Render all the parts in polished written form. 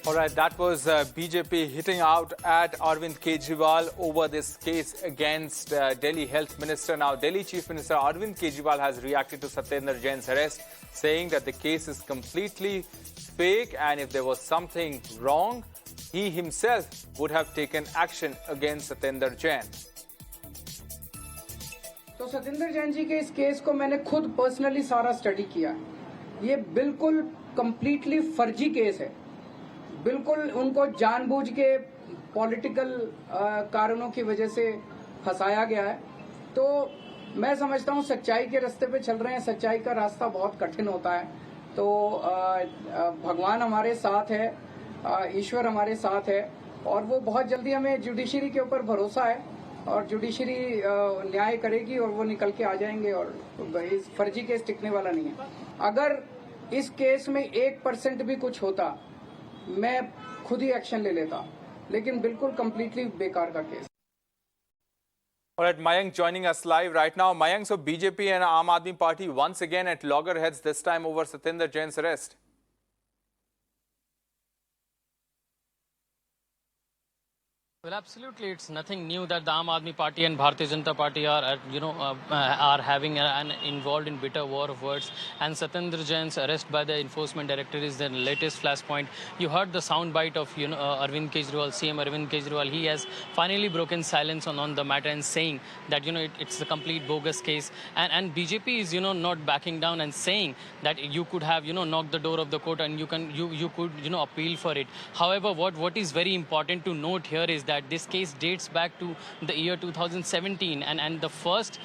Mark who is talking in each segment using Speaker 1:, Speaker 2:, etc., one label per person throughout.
Speaker 1: All right, that was BJP hitting out at Arvind Kejriwal over this case against Delhi Health Minister. Now, Delhi Chief Minister Arvind Kejriwal has reacted to Satyendra Jain's arrest, saying that the case is completely fake and if there was something wrong, he himself would have taken action against Satyendra Jain.
Speaker 2: तो सत्येंद्र जैन जी के इस case को मैंने खुद personally सारा study किया। ये बिल्कुल कंप्लीटली फर्जी केस है। बिल्कुल उनको जानबूझ के पॉलिटिकल कारणों की वजह से फंसाया गया है। तो मैं समझता हूँ सच्चाई के रास्ते पे चल रहे हैं। सच्चाई का रास्ता बहुत कठिन होता है। तो भगवान हमारे साथ है, ईश्वर हमारे साथ है और वो बहुत जल्दी हमें जुडिशरी के ऊपर भरोसा है और जुडिशरी न्याय करेगी और वो निकल के आ जाएंगे और इस फर्जी केस टिकने वाला नहीं है। अगर इस केस में 1% भी कुछ होता मैं खुद ही एक्शन ले लेता, लेकिन बिल्कुल कंप्लीटली बेकार का case.
Speaker 1: All right, Mayank joining us live right now. Mayank, so BJP and Aam Aadmi Party once again at loggerheads, this time over Satyendra Jain's arrest.
Speaker 3: Well, absolutely, it's nothing new that the Aam Aadmi Party and Bharatiya Janata Party are having an involved in bitter war of words. And Satyendra Jain's arrest by the enforcement director is the latest flashpoint. You heard the soundbite of Arvind Kejriwal, CM Arvind Kejriwal. He has finally broken silence on the matter and saying that it's a complete bogus case. And BJP is not backing down and saying that you could have knocked the door of the court and you could appeal for it. However, what is very important to note here is that this case dates back to the year 2017 and the first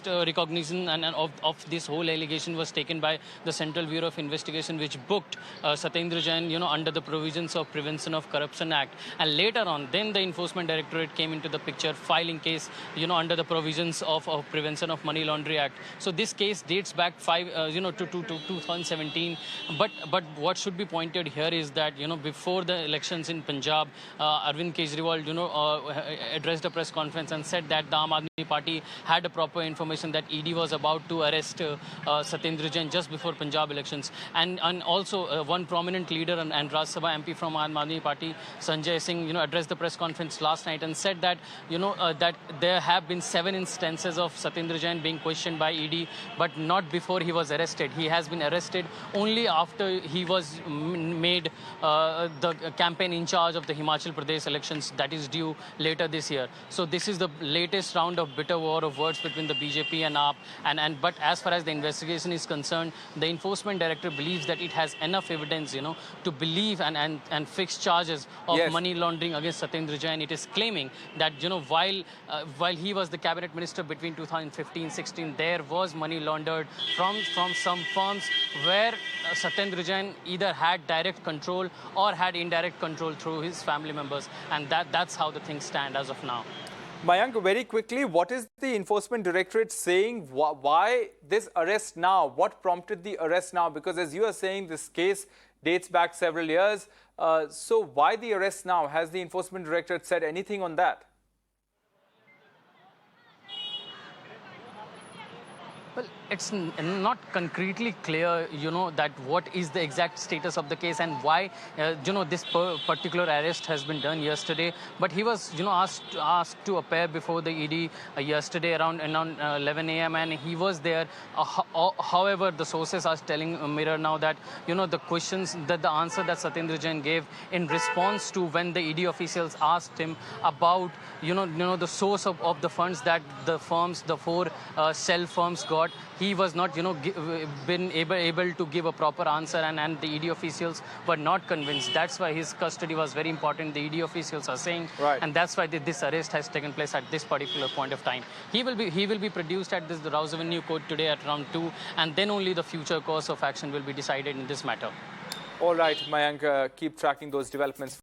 Speaker 3: recognition of this whole allegation was taken by the Central Bureau of Investigation, which booked Satyendra Jain under the provisions of Prevention of Corruption Act. And later on, then the Enforcement Directorate came into the picture, filing case under the provisions of Prevention of Money Laundering Act. So this case dates back to 2017. But what should be pointed here is that before the elections in Punjab, Arvind Kejriwal addressed a press conference and said that the Aam Aadmi Party had a proper information that ED was about to arrest Satyendra Jain just before Punjab elections. And also one prominent leader and Rajya Sabha MP from Aam Aadmi Party, Sanjay Singh, addressed the press conference last night and said that that there have been 7 instances of Satyendra Jain being questioned by ED, but not before he was arrested. He has been arrested only after he was made the campaign in charge of the Himachal Pradesh elections that is due later this year. So this is the latest round of bitter war of words between the BJP and AAP. But as far as the investigation is concerned, the enforcement director believes that it has enough evidence, to believe and fix charges of money laundering against Satyendra Jain. It is claiming that, while he was the cabinet minister between 2015-16, there was money laundered from some firms where Satyendra Jain either had direct control or had indirect control through his family members. And that's how the things stand as of now.
Speaker 1: Mayank, very quickly, what is the Enforcement Directorate saying? Why this arrest now? What prompted the arrest now? Because as you are saying, this case dates back several years. So why the arrest now? Has the Enforcement Directorate said anything on that?
Speaker 3: Well, it's not concretely clear, that what is the exact status of the case and why, this particular arrest has been done yesterday. But he was, asked to appear before the ED yesterday around 11 a.m. and he was there. However, the sources are telling Mirror now that, the questions, that the answer that Satyendra Jain gave in response to when the ED officials asked him about, the source of the funds that the 4 shell firms got, he was not, been able to give a proper answer and the ED officials were not convinced. That's why his custody was very important, the ED officials are saying.
Speaker 1: Right.
Speaker 3: And that's why this arrest has taken place at this particular point of time. He will be produced at the Rouse Avenue Court today at around 2, and then only the future course of action will be decided in this matter.
Speaker 1: All right, Mayank, keep tracking those developments.